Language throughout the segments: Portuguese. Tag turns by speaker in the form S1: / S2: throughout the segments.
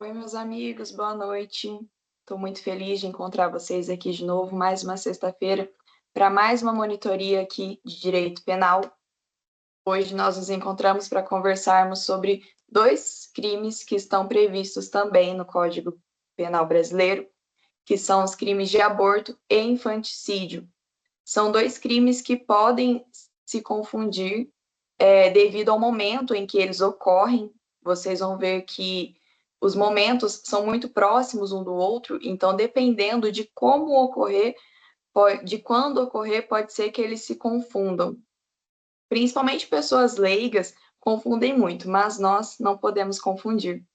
S1: Oi, meus amigos, boa noite. Estou muito feliz de encontrar vocês aqui de novo, mais uma sexta-feira, para mais uma monitoria aqui de direito penal. Hoje nós nos encontramos para conversarmos sobre dois crimes que estão previstos também no Código Penal brasileiro, que são os crimes de aborto e infanticídio. São dois crimes que podem se confundir devido ao momento em que eles ocorrem. Vocês vão ver que os momentos são muito próximos um do outro, então, dependendo de como ocorrer, de quando ocorrer, pode ser que eles se confundam. Principalmente pessoas leigas confundem muito, mas nós não podemos confundir.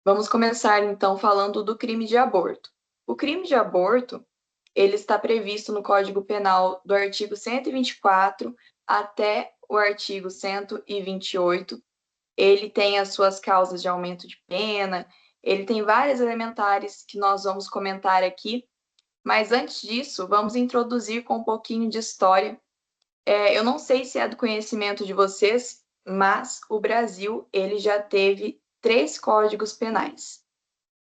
S1: Vamos começar, então, falando do crime de aborto. O crime de aborto, ele está previsto no Código Penal do artigo 124 até o artigo 128. Ele tem as suas causas de aumento de pena, ele tem várias elementares que nós vamos comentar aqui, mas antes disso, vamos introduzir com um pouquinho de história. Eu não sei se é do conhecimento de vocês, mas o Brasil ele já teve três códigos penais.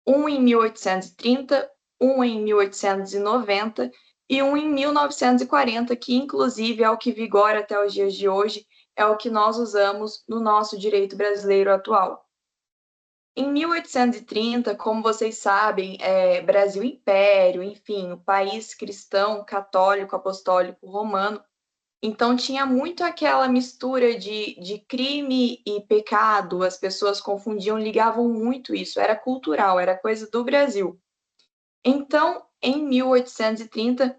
S1: Um em 1830, um em 1890 e um em 1940, que inclusive é o que vigora até os dias de hoje, é o que nós usamos no nosso direito brasileiro atual. Em 1830, como vocês sabem, Brasil Império, enfim, o país cristão, católico, apostólico, romano, então tinha muito aquela mistura de crime e pecado, as pessoas confundiam, ligavam muito isso, era cultural, era coisa do Brasil. Então, em 1830,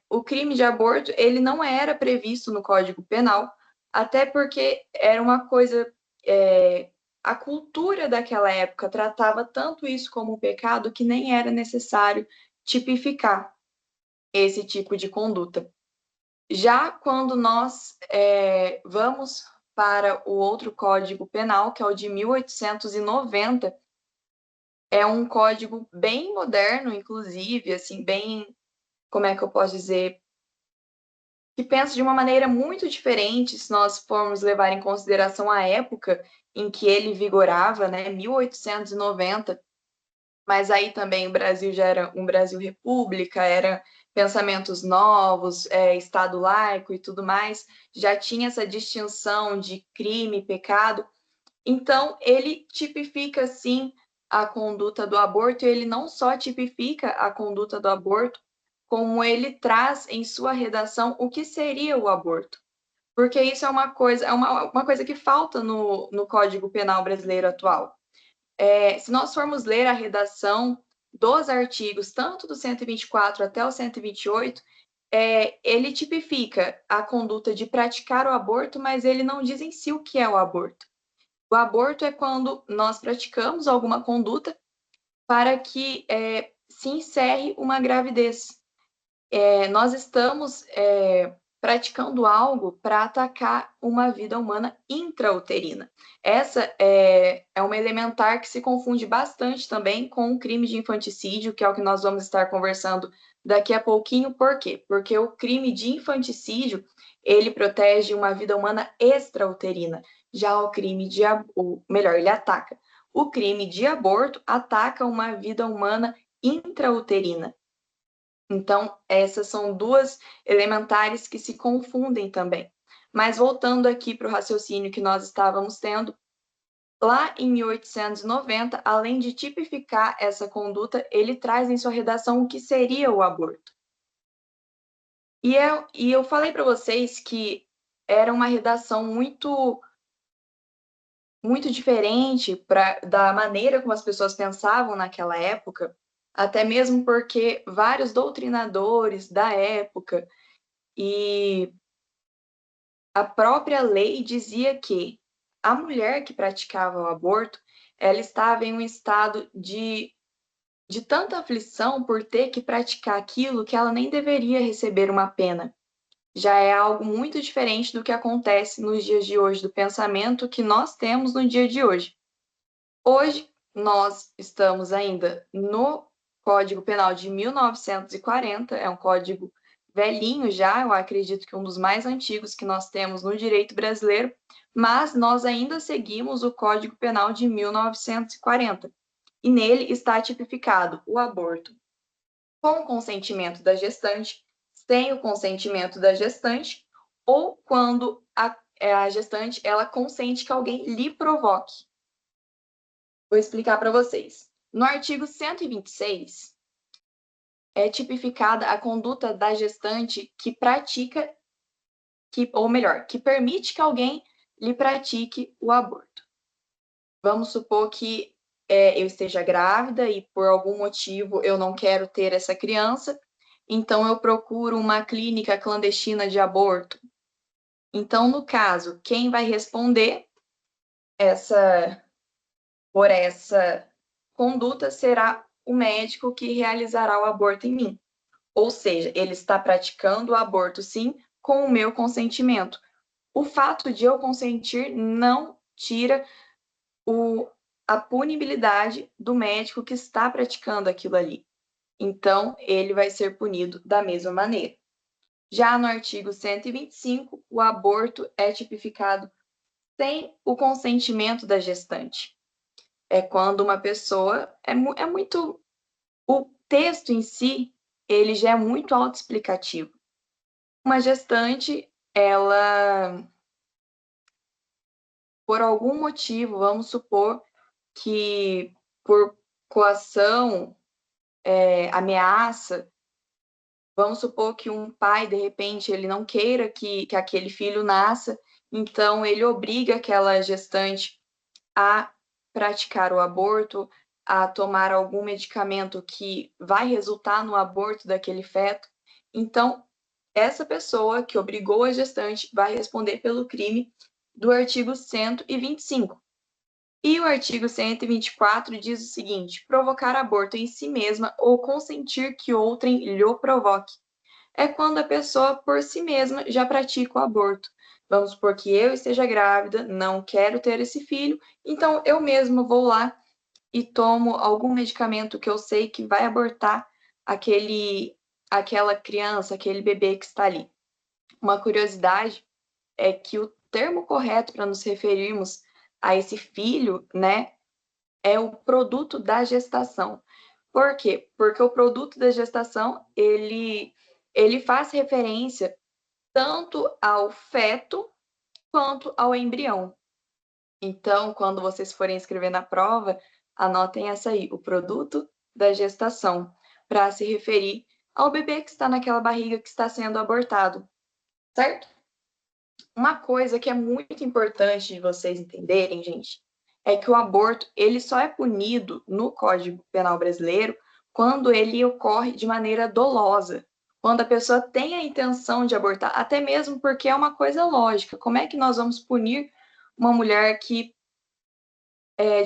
S1: o crime de aborto ele não era previsto no Código Penal, até porque era uma coisa. A cultura daquela época tratava tanto isso como um pecado que nem era necessário tipificar esse tipo de conduta. Já quando nós vamos para o outro Código Penal, que é o de 1890, é um código bem moderno, inclusive, assim, bem, como é que eu posso dizer, que pensa de uma maneira muito diferente se nós formos levar em consideração a época em que ele vigorava, né, 1890, mas aí também o Brasil já era um Brasil república, era pensamentos novos, Estado laico e tudo mais, já tinha essa distinção de crime e pecado, então ele tipifica, sim, a conduta do aborto, e ele não só tipifica a conduta do aborto, como ele traz em sua redação o que seria o aborto. Porque isso é uma coisa que falta no Código Penal brasileiro atual. Se nós formos ler a redação dos artigos, tanto do 124 até o 128, ele tipifica a conduta de praticar o aborto, mas ele não diz em si o que é o aborto. O aborto é quando nós praticamos alguma conduta para que se encerre uma gravidez. Nós estamos praticando algo para atacar uma vida humana intrauterina. Essa é uma elementar que se confunde bastante também com o crime de infanticídio, que é o que nós vamos estar conversando daqui a pouquinho. Por quê? Porque o crime de infanticídio, ele protege uma vida humana extrauterina. Já o crime de melhor, ele ataca. O crime de aborto ataca uma vida humana intrauterina. Então, essas são duas elementares que se confundem também. Mas voltando aqui para o raciocínio que nós estávamos tendo, lá em 1890, além de tipificar essa conduta, ele traz em sua redação o que seria o aborto. E eu falei para vocês que era uma redação muito diferente da maneira como as pessoas pensavam naquela época, até mesmo porque vários doutrinadores da época e a própria lei dizia que a mulher que praticava o aborto, ela estava em um estado de tanta aflição por ter que praticar aquilo que ela nem deveria receber uma pena. Já é algo muito diferente do que acontece nos dias de hoje, do pensamento que nós temos no dia de hoje. Hoje, nós estamos ainda no Código Penal de 1940, é um código velhinho já, eu acredito que um dos mais antigos que nós temos no direito brasileiro, mas nós ainda seguimos o Código Penal de 1940, e nele está tipificado o aborto com o consentimento da gestante, sem o consentimento da gestante, ou quando a gestante ela consente que alguém lhe provoque. Vou explicar para vocês. No artigo 126, é tipificada a conduta da gestante que pratica, ou melhor, que permite que alguém lhe pratique o aborto. Vamos supor que eu esteja grávida e por algum motivo eu não quero ter essa criança, então eu procuro uma clínica clandestina de aborto. Então, no caso, quem vai responder por essa conduta será o médico que realizará o aborto em mim. Ou seja, ele está praticando o aborto, sim, com o meu consentimento. O fato de eu consentir não tira a punibilidade do médico que está praticando aquilo ali. Então, ele vai ser punido da mesma maneira. Já no artigo 125, o aborto é tipificado sem o consentimento da gestante. É quando uma pessoa o texto em si, ele já é muito autoexplicativo. Uma gestante, ela, por algum motivo, vamos supor que por coação, ameaça, vamos supor que um pai, de repente, ele não queira que aquele filho nasça, então ele obriga aquela gestante a praticar o aborto, a tomar algum medicamento que vai resultar no aborto daquele feto. Então, essa pessoa que obrigou a gestante vai responder pelo crime do artigo 125. E o artigo 124 diz o seguinte: provocar aborto em si mesma ou consentir que outrem lhe provoque. É quando a pessoa por si mesma já pratica o aborto. Vamos supor que eu esteja grávida, não quero ter esse filho, então eu mesma vou lá e tomo algum medicamento que eu sei que vai abortar aquela criança, aquele bebê que está ali. Uma curiosidade é que o termo correto para nos referirmos a esse filho, né, é o produto da gestação. Por quê? Porque o produto da gestação, ele faz referência tanto ao feto quanto ao embrião. Então, quando vocês forem escrever na prova, anotem essa aí, o produto da gestação, para se referir ao bebê que está naquela barriga que está sendo abortado, certo? Uma coisa que é muito importante de vocês entenderem, gente, é que o aborto, ele só é punido no Código Penal brasileiro quando ele ocorre de maneira dolosa, quando a pessoa tem a intenção de abortar, até mesmo porque é uma coisa lógica. Como é que nós vamos punir uma mulher que,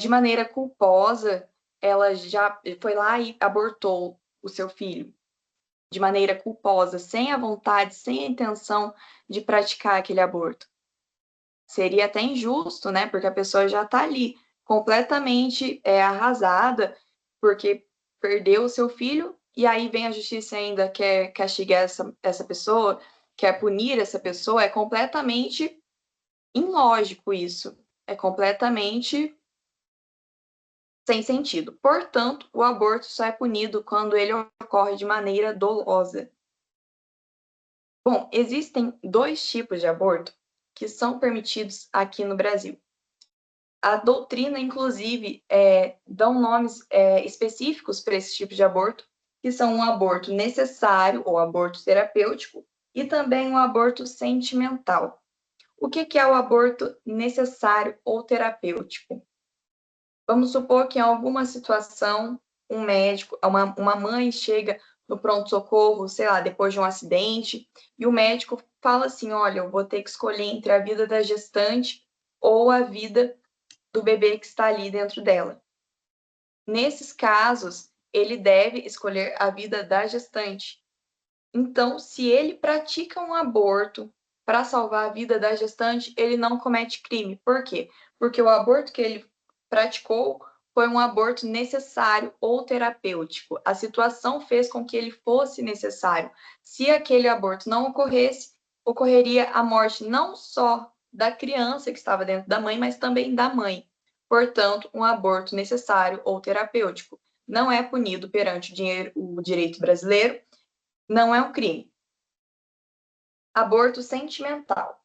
S1: de maneira culposa, ela já foi lá e abortou o seu filho? De maneira culposa, sem a vontade, sem a intenção de praticar aquele aborto. Seria até injusto, né? Porque a pessoa já está ali completamente arrasada, porque perdeu o seu filho, e aí vem a justiça e ainda quer castigar essa pessoa, quer punir essa pessoa, é completamente ilógico isso. É completamente sem sentido. Portanto, o aborto só é punido quando ele ocorre de maneira dolosa. Bom, existem dois tipos de aborto que são permitidos aqui no Brasil. A doutrina, inclusive, dão nomes específicos para esse tipo de aborto, que são um aborto necessário ou aborto terapêutico e também um aborto sentimental. O que é o aborto necessário ou terapêutico? Vamos supor que em alguma situação um médico, uma mãe chega no pronto-socorro, sei lá, depois de um acidente, e o médico fala assim: olha, eu vou ter que escolher entre a vida da gestante ou a vida do bebê que está ali dentro dela. Nesses casos, ele deve escolher a vida da gestante. Então, se ele pratica um aborto para salvar a vida da gestante, ele não comete crime. Por quê? Porque o aborto que ele praticou foi um aborto necessário ou terapêutico. A situação fez com que ele fosse necessário. Se aquele aborto não ocorresse, ocorreria a morte não só da criança que estava dentro da mãe, mas também da mãe. Portanto, um aborto necessário ou terapêutico não é punido perante o direito brasileiro, não é um crime. Aborto sentimental.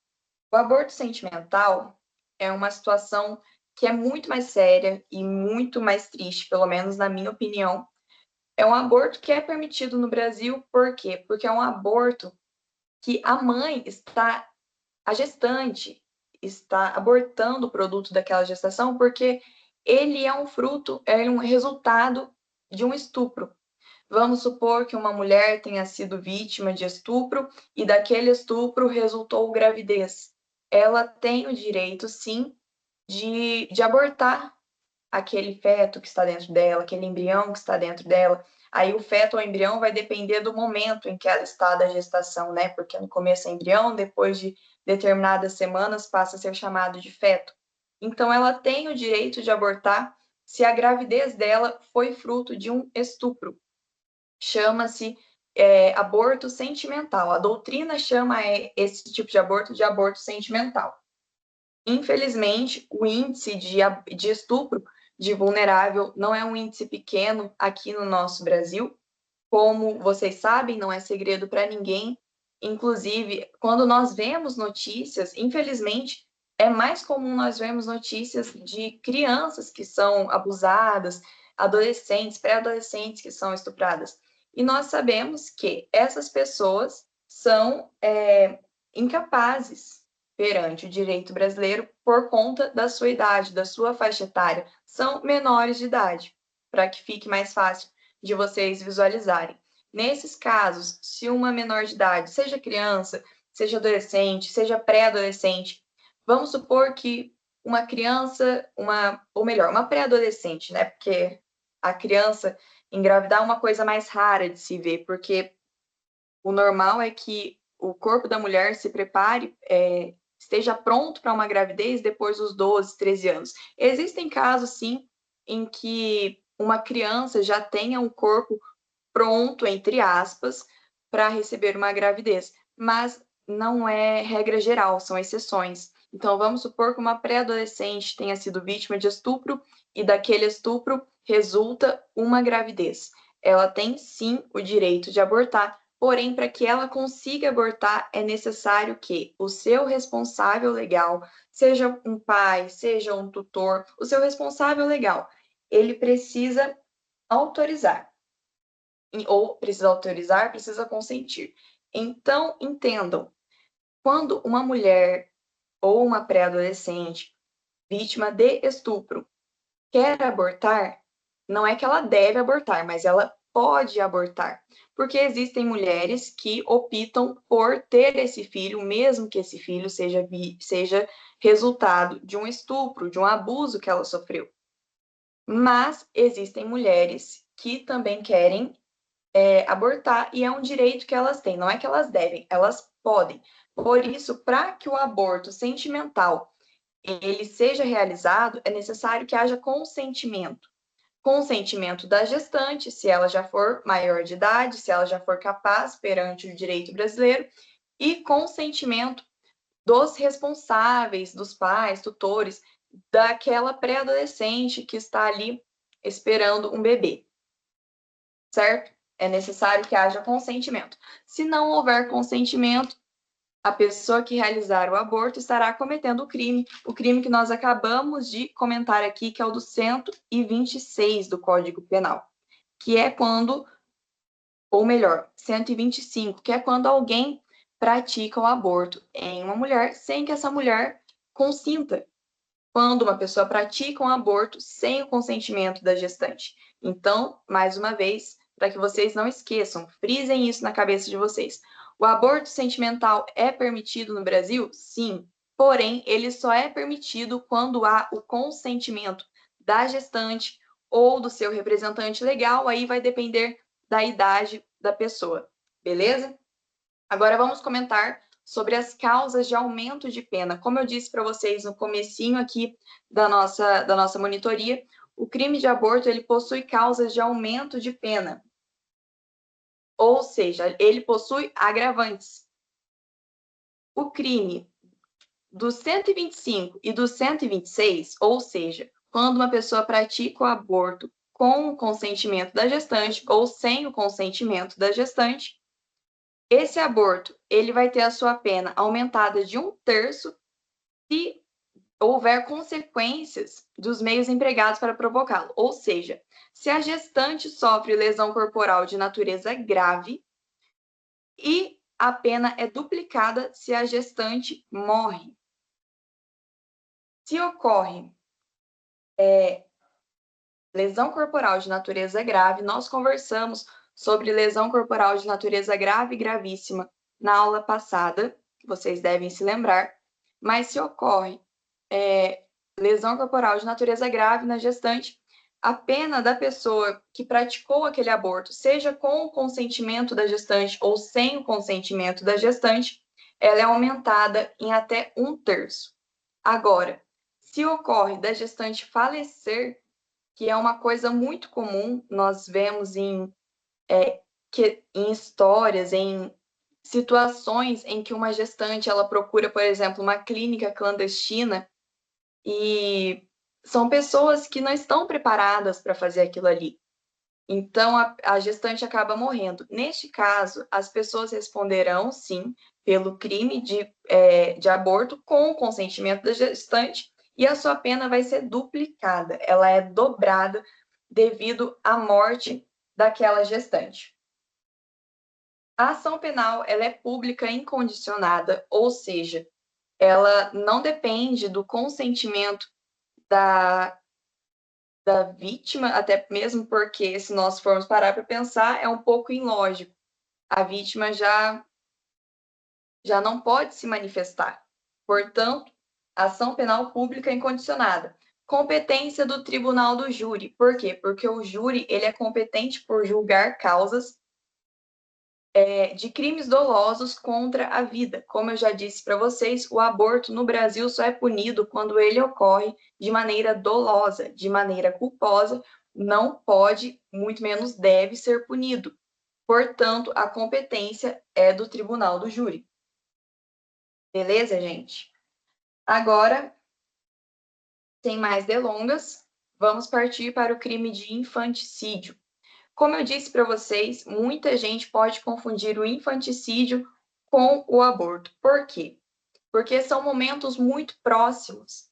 S1: O aborto sentimental é uma situação que é muito mais séria e muito mais triste, pelo menos na minha opinião. É um aborto que é permitido no Brasil, por quê? Porque é um aborto que a gestante está abortando o produto daquela gestação porque ele é um fruto, é um resultado de um estupro. Vamos supor que uma mulher tenha sido vítima de estupro e daquele estupro resultou gravidez. Ela tem o direito, sim, de abortar aquele feto que está dentro dela, aquele embrião que está dentro dela. Aí o feto ou embrião vai depender do momento em que ela está da gestação, né? Porque no começo é embrião, depois de determinadas semanas passa a ser chamado de feto. Então ela tem o direito de abortar se a gravidez dela foi fruto de um estupro. Chama-se aborto sentimental. A doutrina chama esse tipo de aborto sentimental. Infelizmente, o índice de estupro de vulnerável não é um índice pequeno aqui no nosso Brasil. Como vocês sabem, não é segredo para ninguém. Inclusive, quando nós vemos notícias, infelizmente, é mais comum nós vermos notícias de crianças que são abusadas, adolescentes, pré-adolescentes que são estupradas. E nós sabemos que essas pessoas são incapazes perante o direito brasileiro por conta da sua idade, da sua faixa etária. São menores de idade, para que fique mais fácil de vocês visualizarem. Nesses casos, se uma menor de idade, seja criança, seja adolescente, seja pré-adolescente, vamos supor que uma criança, uma pré-adolescente, né? Porque a criança engravidar é uma coisa mais rara de se ver, porque o normal é que o corpo da mulher se prepare, esteja pronto para uma gravidez depois dos 12, 13 anos. Existem casos, sim, em que uma criança já tenha um corpo pronto, entre aspas, para receber uma gravidez, mas não é regra geral, são exceções. Então, vamos supor que uma pré-adolescente tenha sido vítima de estupro e daquele estupro resulta uma gravidez. Ela tem, sim, o direito de abortar, porém, para que ela consiga abortar, é necessário que o seu responsável legal, seja um pai, seja um tutor, o seu responsável legal, ele precisa autorizar. Ou precisa autorizar, precisa consentir. Então, entendam, quando uma mulher ou uma pré-adolescente vítima de estupro quer abortar, não é que ela deve abortar, mas ela pode abortar, porque existem mulheres que optam por ter esse filho, mesmo que esse filho seja resultado de um estupro, de um abuso que ela sofreu. Mas existem mulheres que também querem abortar e é um direito que elas têm, não é que elas devem, elas podem. Por isso, para que o aborto sentimental ele seja realizado, é necessário que haja consentimento. Consentimento da gestante, se ela já for maior de idade, se ela já for capaz perante o direito brasileiro, e consentimento dos responsáveis, dos pais, tutores, daquela pré-adolescente que está ali esperando um bebê, certo? É necessário que haja consentimento. Se não houver consentimento, a pessoa que realizar o aborto estará cometendo o crime que nós acabamos de comentar aqui, que é o do 126 do Código Penal, que é quando, ou melhor, 125, que é quando alguém pratica o aborto em uma mulher sem que essa mulher consinta. Quando uma pessoa pratica um aborto sem o consentimento da gestante. Então, mais uma vez, para que vocês não esqueçam, frisem isso na cabeça de vocês. O aborto sentimental é permitido no Brasil? Sim. Porém, ele só é permitido quando há o consentimento da gestante ou do seu representante legal, aí vai depender da idade da pessoa. Beleza? Agora vamos comentar sobre as causas de aumento de pena. Como eu disse para vocês no comecinho aqui da nossa monitoria, o crime de aborto ele possui causas de aumento de pena. Ou seja, ele possui agravantes. O crime do 125 e do 126, ou seja, quando uma pessoa pratica o aborto com o consentimento da gestante ou sem o consentimento da gestante, esse aborto ele vai ter a sua pena aumentada de 1/3 se houver consequências dos meios empregados para provocá-lo. Ou seja, se a gestante sofre lesão corporal de natureza grave e a pena é duplicada se a gestante morre. Se ocorre lesão corporal de natureza grave, nós conversamos sobre lesão corporal de natureza grave e gravíssima na aula passada, vocês devem se lembrar, mas se ocorre lesão corporal de natureza grave na gestante, a pena da pessoa que praticou aquele aborto, seja com o consentimento da gestante ou sem o consentimento da gestante, ela é aumentada em até 1/3. Agora, se ocorre da gestante falecer, que é uma coisa muito comum, nós vemos em histórias, em situações em que uma gestante ela procura, por exemplo, uma clínica clandestina e são pessoas que não estão preparadas para fazer aquilo ali. Então, a gestante acaba morrendo. Neste caso, as pessoas responderão, sim, pelo crime de aborto com o consentimento da gestante e a sua pena vai ser duplicada. Ela é dobrada devido à morte daquela gestante. A ação penal ela é pública incondicionada, ou seja, ela não depende do consentimento da vítima, até mesmo porque, se nós formos parar para pensar, é um pouco ilógico. A vítima já não pode se manifestar. Portanto, ação penal pública incondicionada. Competência do tribunal do júri. Por quê? Porque o júri ele é competente por julgar causas de crimes dolosos contra a vida. Como eu já disse para vocês, o aborto no Brasil só é punido quando ele ocorre de maneira dolosa, de maneira culposa, não pode, muito menos deve ser punido. Portanto, a competência é do tribunal do júri. Beleza, gente? Agora, sem mais delongas, vamos partir para o crime de infanticídio. Como eu disse para vocês, muita gente pode confundir o infanticídio com o aborto. Por quê? Porque são momentos muito próximos.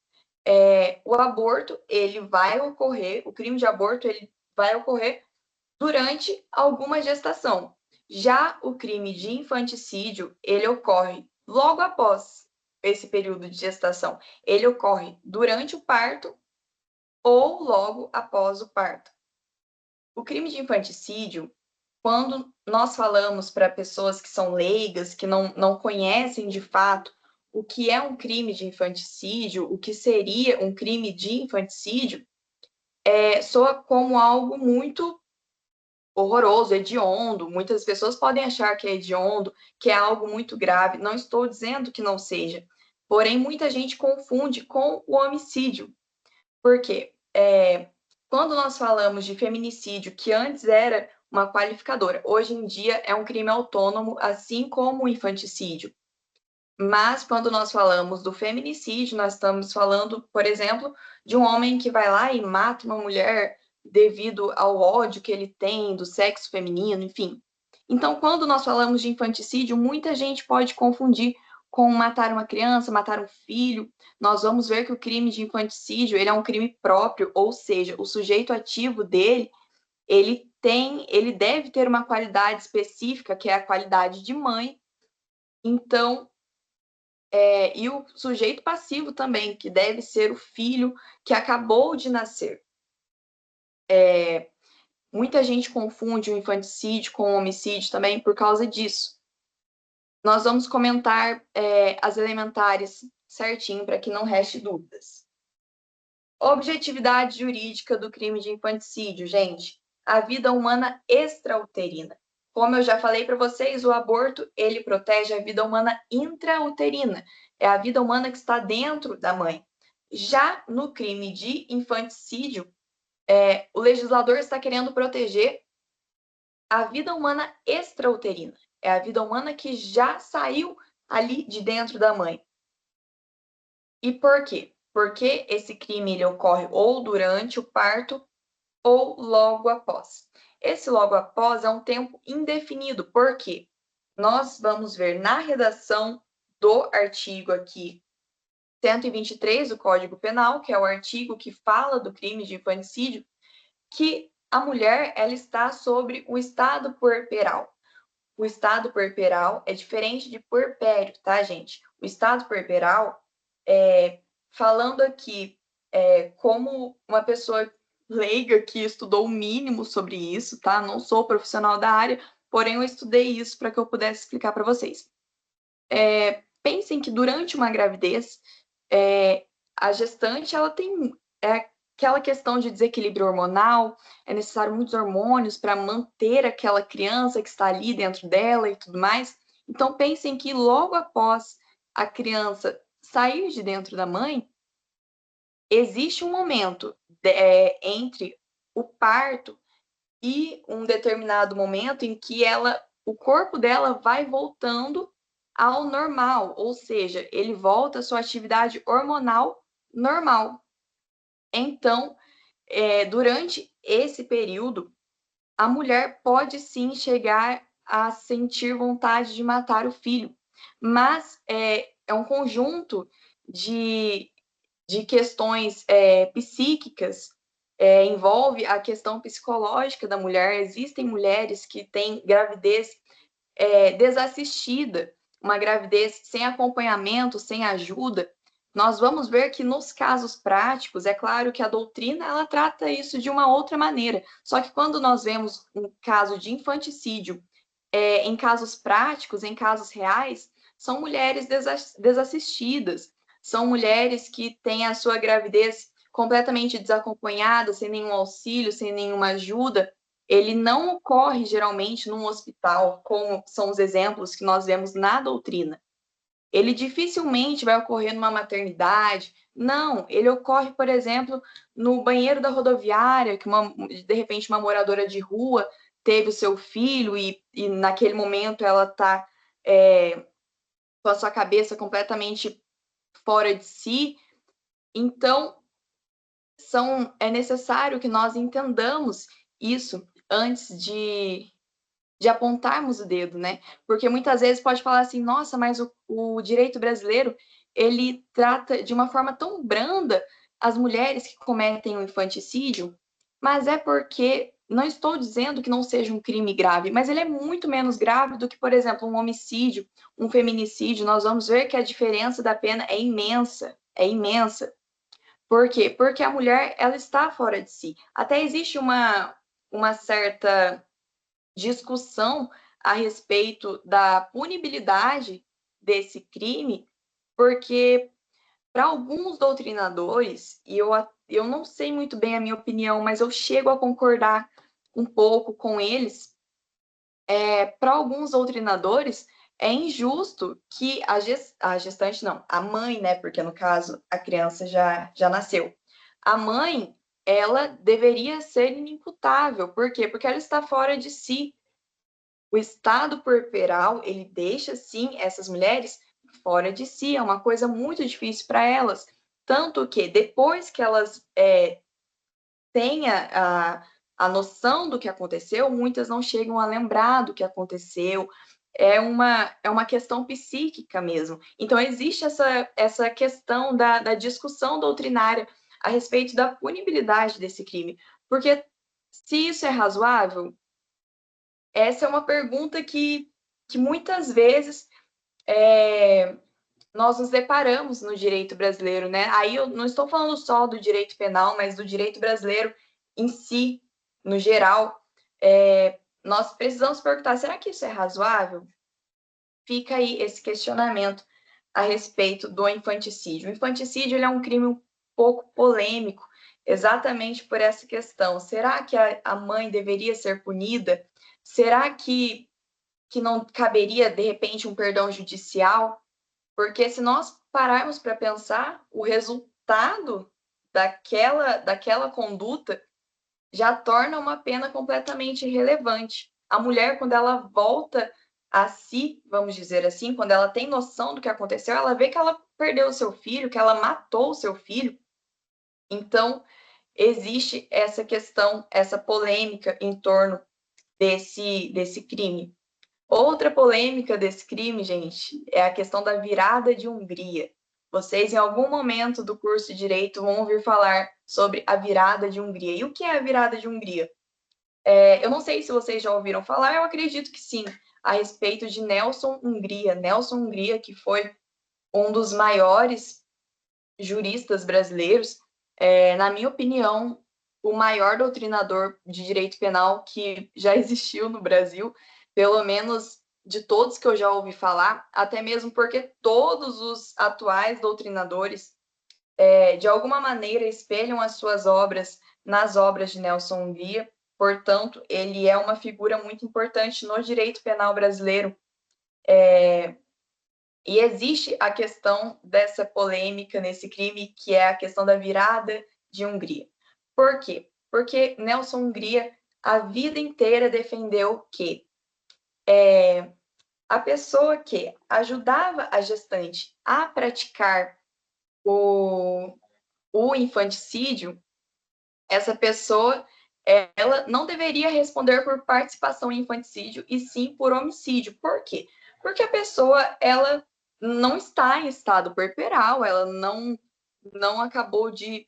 S1: O aborto, ele vai ocorrer, o crime de aborto, ele vai ocorrer durante alguma gestação. Já o crime de infanticídio, ele ocorre logo após esse período de gestação. Ele ocorre durante o parto ou logo após o parto. O crime de infanticídio, quando nós falamos para pessoas que são leigas, que não conhecem de fato o que é um crime de infanticídio, o que seria um crime de infanticídio, soa como algo muito horroroso, hediondo. Muitas pessoas podem achar que é hediondo, que é algo muito grave. Não estou dizendo que não seja. Porém, muita gente confunde com o homicídio. Por quê? Quando nós falamos de feminicídio, que antes era uma qualificadora, hoje em dia é um crime autônomo, assim como o infanticídio. Mas quando nós falamos do feminicídio, nós estamos falando, por exemplo, de um homem que vai lá e mata uma mulher devido ao ódio que ele tem do sexo feminino, enfim. Então, quando nós falamos de infanticídio, muita gente pode confundir com matar uma criança, matar um filho. Nós vamos ver que o crime de infanticídio, ele é um crime próprio, ou seja, o sujeito ativo dele, ele deve ter uma qualidade específica, que é a qualidade de mãe. Então, e o sujeito passivo também, que deve ser o filho que acabou de nascer. Muita gente confunde o infanticídio com o homicídio também por causa disso. Nós vamos comentar as elementares certinho para que não reste dúvidas. Objetividade jurídica do crime de infanticídio, gente. A vida humana extrauterina. Como eu já falei para vocês, o aborto, ele protege a vida humana intrauterina. É a vida humana que está dentro da mãe. Já no crime de infanticídio, o legislador está querendo proteger a vida humana extrauterina. É a vida humana que já saiu ali de dentro da mãe. E por quê? Porque esse crime ele ocorre ou durante o parto ou logo após. Esse logo após é um tempo indefinido, porque nós vamos ver na redação do artigo aqui 123 do Código Penal, que é o artigo que fala do crime de infanticídio, que a mulher ela está sobre o estado puerperal. O estado puerperal é diferente de puerpério, tá, gente? O estado puerperal, falando aqui como uma pessoa leiga que estudou o mínimo sobre isso, tá? Não sou profissional da área, porém eu estudei isso para que eu pudesse explicar para vocês. Pensem que durante uma gravidez, a gestante ela tem aquela questão de desequilíbrio hormonal, é necessário muitos hormônios para manter aquela criança que está ali dentro dela e tudo mais. Então, pensem que logo após a criança sair de dentro da mãe, existe um momento entre o parto e um determinado momento em que o corpo dela vai voltando ao normal, ou seja, ele volta à sua atividade hormonal normal. Então, durante esse período, a mulher pode sim chegar a sentir vontade de matar o filho, mas é um conjunto de questões psíquicas, envolve a questão psicológica da mulher. Existem mulheres que têm gravidez desassistida, uma gravidez sem acompanhamento, sem ajuda. Nós vamos ver que nos casos práticos, é claro que a doutrina ela trata isso de uma outra maneira. Só que quando nós vemos um caso de infanticídio em casos práticos, em casos reais, são mulheres desassistidas, são mulheres que têm a sua gravidez completamente desacompanhada, sem nenhum auxílio, sem nenhuma ajuda. Ele não ocorre geralmente num hospital, como são os exemplos que nós vemos na doutrina. Ele dificilmente vai ocorrer numa maternidade. Não, ele ocorre, por exemplo, no banheiro da rodoviária, que de repente uma moradora de rua teve o seu filho e naquele momento ela está com a sua cabeça completamente fora de si. Então, é necessário que nós entendamos isso antes de apontarmos o dedo, né? Porque muitas vezes pode falar assim, nossa, mas o direito brasileiro, ele trata de uma forma tão branda as mulheres que cometem o infanticídio, mas é porque, não estou dizendo que não seja um crime grave, mas ele é muito menos grave do que, por exemplo, um homicídio, um feminicídio. Nós vamos ver que a diferença da pena é imensa, é imensa. Por quê? Porque a mulher, ela está fora de si. Até existe uma certa discussão a respeito da punibilidade desse crime, porque para alguns doutrinadores, e eu não sei muito bem a minha opinião, mas eu chego a concordar um pouco com eles, para alguns doutrinadores, é injusto que a gestante, não, a mãe, né, porque no caso a criança já nasceu, a mãe, ela deveria ser inimputável. Por quê? Porque ela está fora de si. O estado puerperal, ele deixa, sim, essas mulheres fora de si, é uma coisa muito difícil para elas. Tanto que, depois que elas têm a noção do que aconteceu, muitas não chegam a lembrar do que aconteceu. É uma questão psíquica mesmo. Então, existe essa questão da discussão doutrinária a respeito da punibilidade desse crime. Porque se isso é razoável, essa é uma pergunta que muitas vezes nós nos deparamos no direito brasileiro, né? Aí eu não estou falando só do direito penal, mas do direito brasileiro em si, no geral. Nós precisamos perguntar, será que isso é razoável? Fica aí esse questionamento a respeito do infanticídio. O infanticídio ele é um crime um pouco polêmico, exatamente por essa questão. Será que a mãe deveria ser punida? Será que não caberia, de repente, um perdão judicial? Porque se nós pararmos para pensar, o resultado daquela conduta já torna uma pena completamente irrelevante. A mulher, quando ela volta a si, vamos dizer assim, quando ela tem noção do que aconteceu, ela vê que ela perdeu o seu filho, que ela matou o seu filho. Então, existe essa questão, essa polêmica em torno desse crime. Outra polêmica desse crime, gente, é a questão da virada de Hungria. Vocês, em algum momento do curso de Direito, vão ouvir falar sobre a virada de Hungria. E o que é a virada de Hungria? Eu não sei se vocês já ouviram falar, eu acredito que sim, a respeito de Nelson Hungria. Nelson Hungria, que foi um dos maiores juristas brasileiros, na minha opinião, o maior doutrinador de direito penal que já existiu no Brasil, pelo menos de todos que eu já ouvi falar, até mesmo porque todos os atuais doutrinadores, de alguma maneira, espelham as suas obras nas obras de Nelson Hungria. Portanto, ele é uma figura muito importante no direito penal brasileiro. E existe a questão dessa polêmica nesse crime, que é a questão da virada de Hungria. Por quê? Porque Nelson Hungria, a vida inteira, defendeu que a pessoa que ajudava a gestante a praticar o infanticídio, essa pessoa, ela não deveria responder por participação em infanticídio, e sim por homicídio. Por quê? Porque a pessoa, ela não está em estado puerperal, ela não acabou de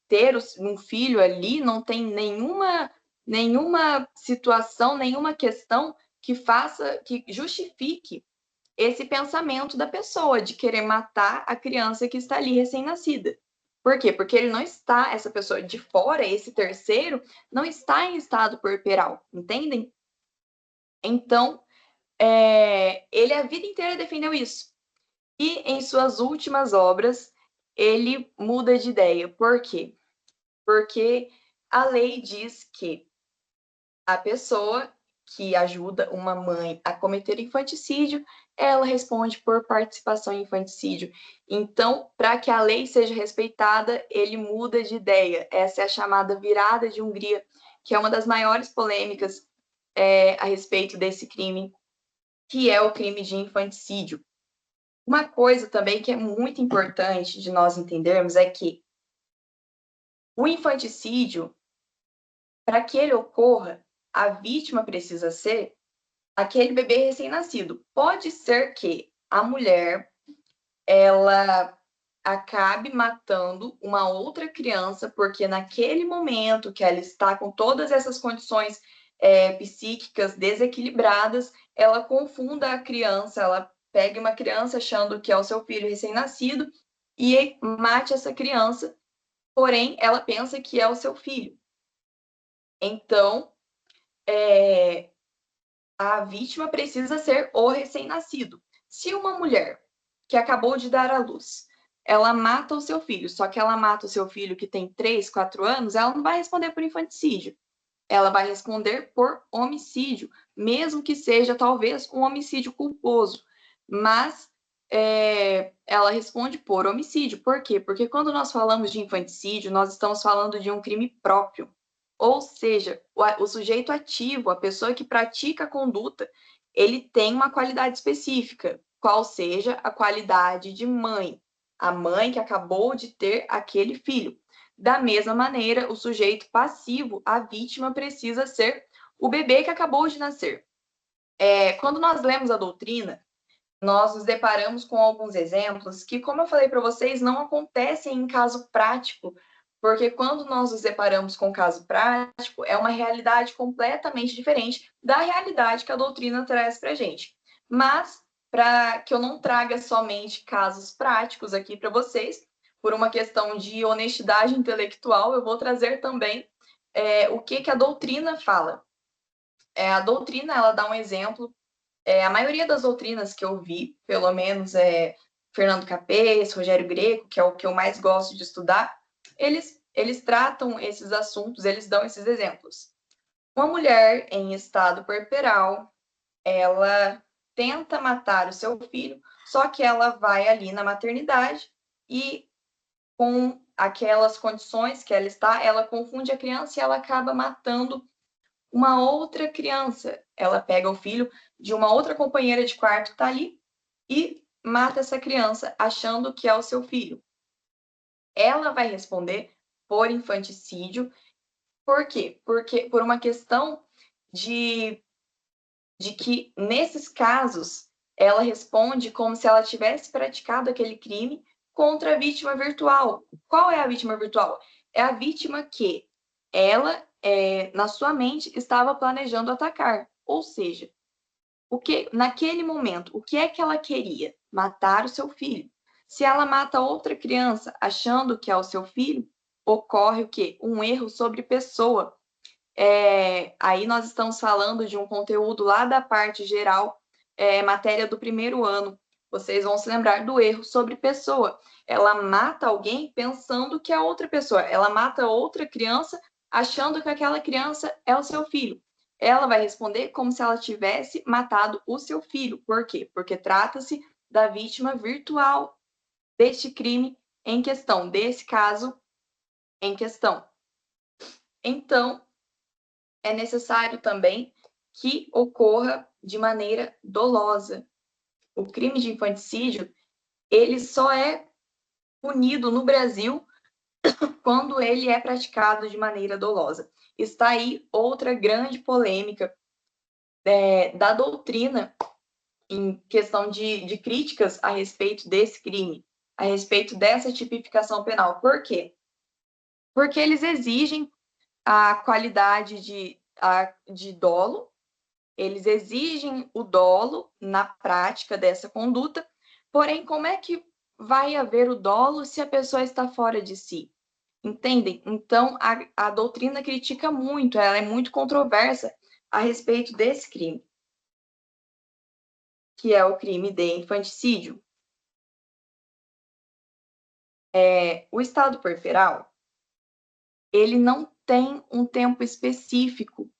S1: ter um filho ali, não tem nenhuma situação, nenhuma questão que justifique esse pensamento da pessoa de querer matar a criança que está ali recém-nascida. Por quê? Porque ele não está, essa pessoa de fora, esse terceiro, não está em estado puerperal, entendem? Então, ele a vida inteira defendeu isso. E em suas últimas obras, ele muda de ideia. Por quê? Porque a lei diz que a pessoa que ajuda uma mãe a cometer infanticídio, ela responde por participação em infanticídio. Então, para que a lei seja respeitada, ele muda de ideia. Essa é a chamada virada de Hungria, que é uma das maiores polêmicas a respeito desse crime, que é o crime de infanticídio. Uma coisa também que é muito importante de nós entendermos é que o infanticídio, para que ele ocorra, a vítima precisa ser aquele bebê recém-nascido. Pode ser que a mulher ela acabe matando uma outra criança, porque naquele momento que ela está com todas essas condições psíquicas desequilibradas, ela confunda a criança, ela pegue uma criança achando que é o seu filho recém-nascido e mate essa criança, porém ela pensa que é o seu filho. Então, a vítima precisa ser o recém-nascido. Se uma mulher que acabou de dar à luz, ela mata o seu filho, só que ela mata o seu filho que tem 3, 4 anos, ela não vai responder por infanticídio. Ela vai responder por homicídio, mesmo que seja talvez um homicídio culposo. Mas ela responde por homicídio. Por quê? Porque quando nós falamos de infanticídio, nós estamos falando de um crime próprio. Ou seja, o sujeito ativo, a pessoa que pratica a conduta, ele tem uma qualidade específica, qual seja a qualidade de mãe, a mãe que acabou de ter aquele filho. Da mesma maneira, o sujeito passivo, a vítima, precisa ser o bebê que acabou de nascer. Quando nós lemos a doutrina, nós nos deparamos com alguns exemplos que, como eu falei para vocês, não acontecem em caso prático, porque quando nós nos deparamos com o caso prático, é uma realidade completamente diferente da realidade que a doutrina traz para a gente. Mas, para que eu não traga somente casos práticos aqui para vocês, por uma questão de honestidade intelectual, eu vou trazer também o que a doutrina fala. A doutrina, ela dá um exemplo. A maioria das doutrinas que eu vi, pelo menos Fernando Capês, Rogério Greco, que é o que eu mais gosto de estudar, eles tratam esses assuntos, eles dão esses exemplos. Uma mulher em estado puerperal, ela tenta matar o seu filho, só que ela vai ali na maternidade e com aquelas condições que ela está, ela confunde a criança e ela acaba matando uma outra criança. Ela pega o filho de uma outra companheira de quarto que está ali e mata essa criança, achando que é o seu filho. Ela vai responder por infanticídio. Por quê? Porque por uma questão de que, nesses casos, ela responde como se ela tivesse praticado aquele crime contra a vítima virtual. Qual é a vítima virtual? É a vítima que ela, na sua mente, estava planejando atacar. Ou seja, naquele momento, o que é que ela queria? Matar o seu filho. Se ela mata outra criança achando que é o seu filho, ocorre o quê? Um erro sobre pessoa. Aí nós estamos falando de um conteúdo lá da parte geral, matéria do primeiro ano. Vocês vão se lembrar do erro sobre pessoa. Ela mata alguém pensando que é outra pessoa. Ela mata outra criança achando que aquela criança é o seu filho. Ela vai responder como se ela tivesse matado o seu filho. Por quê? Porque trata-se da vítima virtual deste crime em questão, desse caso em questão. Então, é necessário também que ocorra de maneira dolosa. O crime de infanticídio, ele só é punido no Brasil quando ele é praticado de maneira dolosa. Está aí outra grande polêmica da doutrina em questão de críticas a respeito desse crime, a respeito dessa tipificação penal. Por quê? Porque eles exigem a qualidade de dolo. Eles exigem o dolo na prática dessa conduta, porém, como é que vai haver o dolo se a pessoa está fora de si? Entendem? Então, a doutrina critica muito, ela é muito controversa a respeito desse crime, que é o crime de infanticídio. O estado puerperal, ele não tem um tempo específico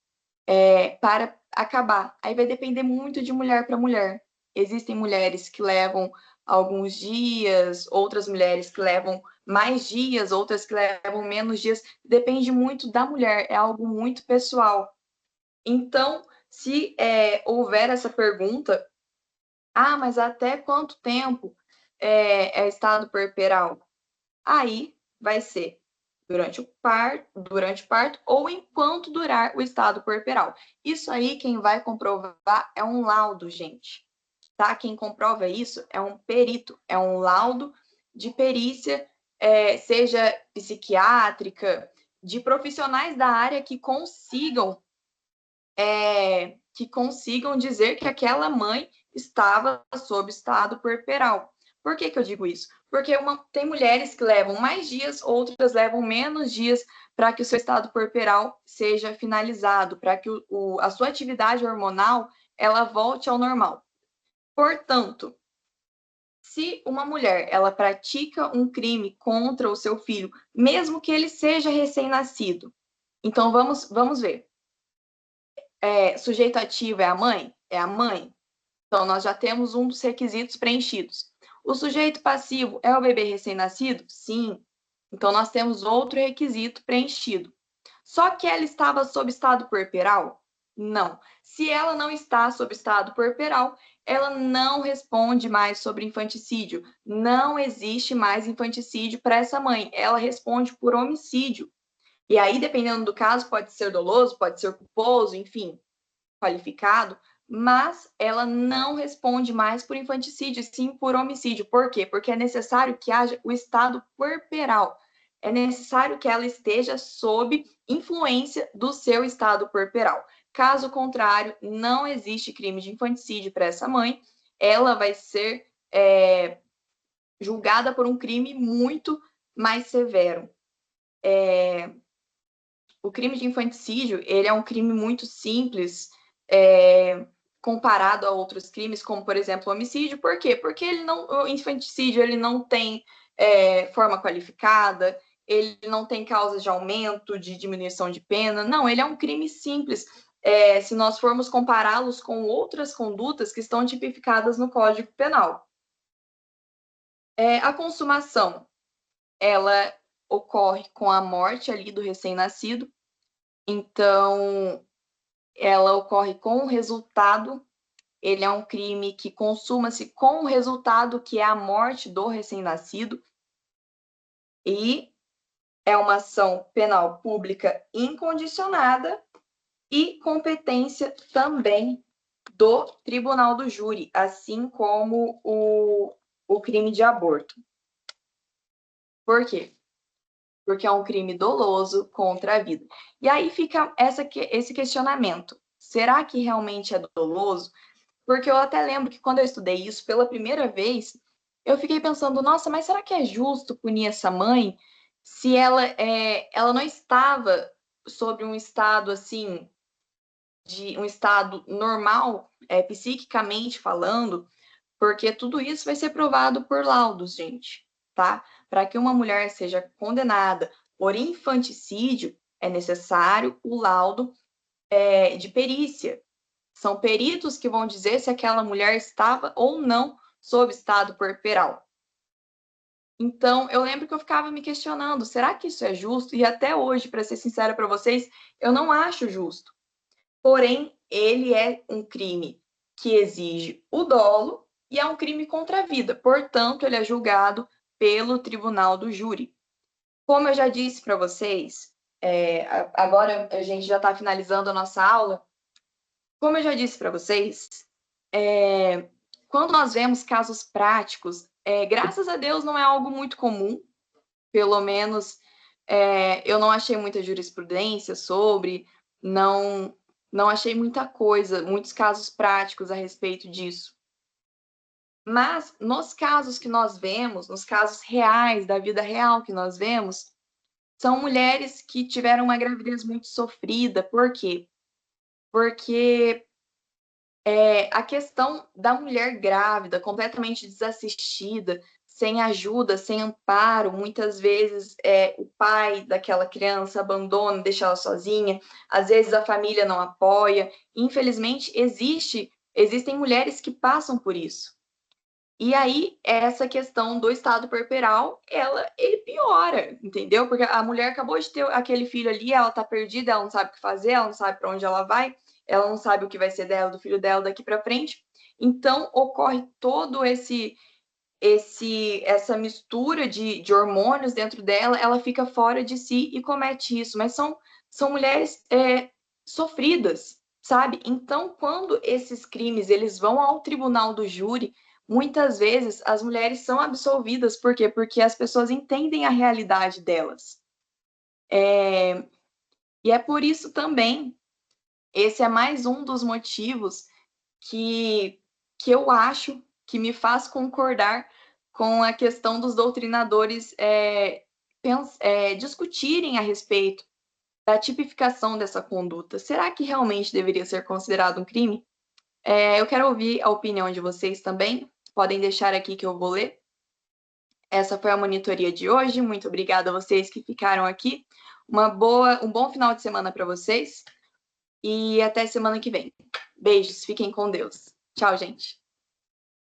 S1: para acabar. Aí vai depender muito de mulher para mulher. Existem mulheres que levam alguns dias, outras mulheres que levam mais dias, outras que levam menos dias. Depende muito da mulher, é algo muito pessoal. Então, se houver essa pergunta, mas até quanto tempo é estado puerperal? Aí vai ser durante o parto ou enquanto durar o estado puerperal. Isso aí, quem vai comprovar é um laudo, gente. Tá? Quem comprova isso é um perito, é um laudo de perícia, seja psiquiátrica, de profissionais da área que consigam dizer que aquela mãe estava sob estado puerperal. Por que eu digo isso? Porque tem mulheres que levam mais dias, outras levam menos dias para que o seu estado puerperal seja finalizado, para que a sua atividade hormonal ela volte ao normal. Portanto, se uma mulher ela pratica um crime contra o seu filho, mesmo que ele seja recém-nascido, então vamos ver. Sujeito ativo é a mãe? É a mãe. Então, nós já temos um dos requisitos preenchidos. O sujeito passivo é o bebê recém-nascido? Sim. Então, nós temos outro requisito preenchido. Só que ela estava sob estado puerperal? Não. Se ela não está sob estado puerperal, ela não responde mais sobre infanticídio. Não existe mais infanticídio para essa mãe. Ela responde por homicídio. E aí, dependendo do caso, pode ser doloso, pode ser culposo, enfim, qualificado, mas ela não responde mais por infanticídio, sim por homicídio. Por quê? Porque é necessário que haja o estado puerperal. É necessário que ela esteja sob influência do seu estado puerperal. Caso contrário, não existe crime de infanticídio para essa mãe. Ela vai ser julgada por um crime muito mais severo. O crime de infanticídio, ele é um crime muito simples, comparado a outros crimes, como, por exemplo, o homicídio. Por quê? Porque o infanticídio ele não tem forma qualificada, ele não tem causas de aumento, de diminuição de pena. Não, ele é um crime simples. Se nós formos compará-los com outras condutas que estão tipificadas no Código Penal. A consumação, ela ocorre com a morte ali do recém-nascido. Então, ela ocorre com o resultado, ele é um crime que consuma-se com o resultado que é a morte do recém-nascido, e é uma ação penal pública incondicionada e competência também do tribunal do júri, assim como o crime de aborto. Por quê? Porque é um crime doloso contra a vida. E aí fica esse questionamento. Será que realmente é doloso? Porque eu até lembro que quando eu estudei isso pela primeira vez, eu fiquei pensando, nossa, mas será que é justo punir essa mãe se ela não estava sobre um estado assim, de um estado normal, psiquicamente falando, porque tudo isso vai ser provado por laudos, gente, tá? Para que uma mulher seja condenada por infanticídio, é necessário o laudo de perícia. São peritos que vão dizer se aquela mulher estava ou não sob estado puerperal. Então, eu lembro que eu ficava me questionando, será que isso é justo? E até hoje, para ser sincera para vocês, eu não acho justo. Porém, ele é um crime que exige o dolo e é um crime contra a vida. Portanto, ele é julgado pelo tribunal do júri. Como eu já disse para vocês, agora a gente já está finalizando a nossa aula. Como eu já disse para vocês, quando nós vemos casos práticos, graças a Deus não é algo muito comum, pelo menos eu não achei muita jurisprudência sobre, não achei muita coisa, muitos casos práticos a respeito disso. Mas nos casos que nós vemos, nos casos reais, da vida real que nós vemos, são mulheres que tiveram uma gravidez muito sofrida. Por quê? Porque a questão da mulher grávida, completamente desassistida, sem ajuda, sem amparo, muitas vezes o pai daquela criança abandona, deixa ela sozinha, às vezes a família não apoia. Infelizmente, existem mulheres que passam por isso. E aí, essa questão do estado puerperal, ele piora, entendeu? Porque a mulher acabou de ter aquele filho ali, ela tá perdida, ela não sabe o que fazer, ela não sabe para onde ela vai, ela não sabe o que vai ser dela, do filho dela daqui para frente. Então, ocorre todo essa mistura de hormônios dentro dela, ela fica fora de si e comete isso. Mas são mulheres sofridas, sabe? Então, quando esses crimes eles vão ao tribunal do júri, muitas vezes as mulheres são absolvidas. Por quê? Porque as pessoas entendem a realidade delas. E é por isso também, esse é mais um dos motivos que eu acho que me faz concordar com a questão dos doutrinadores discutirem a respeito da tipificação dessa conduta. Será que realmente deveria ser considerado um crime? Eu quero ouvir a opinião de vocês também. Podem deixar aqui que eu vou ler. Essa foi a monitoria de hoje. Muito obrigada a vocês que ficaram aqui. Um bom final de semana para vocês. E até semana que vem. Beijos, fiquem com Deus. Tchau, gente.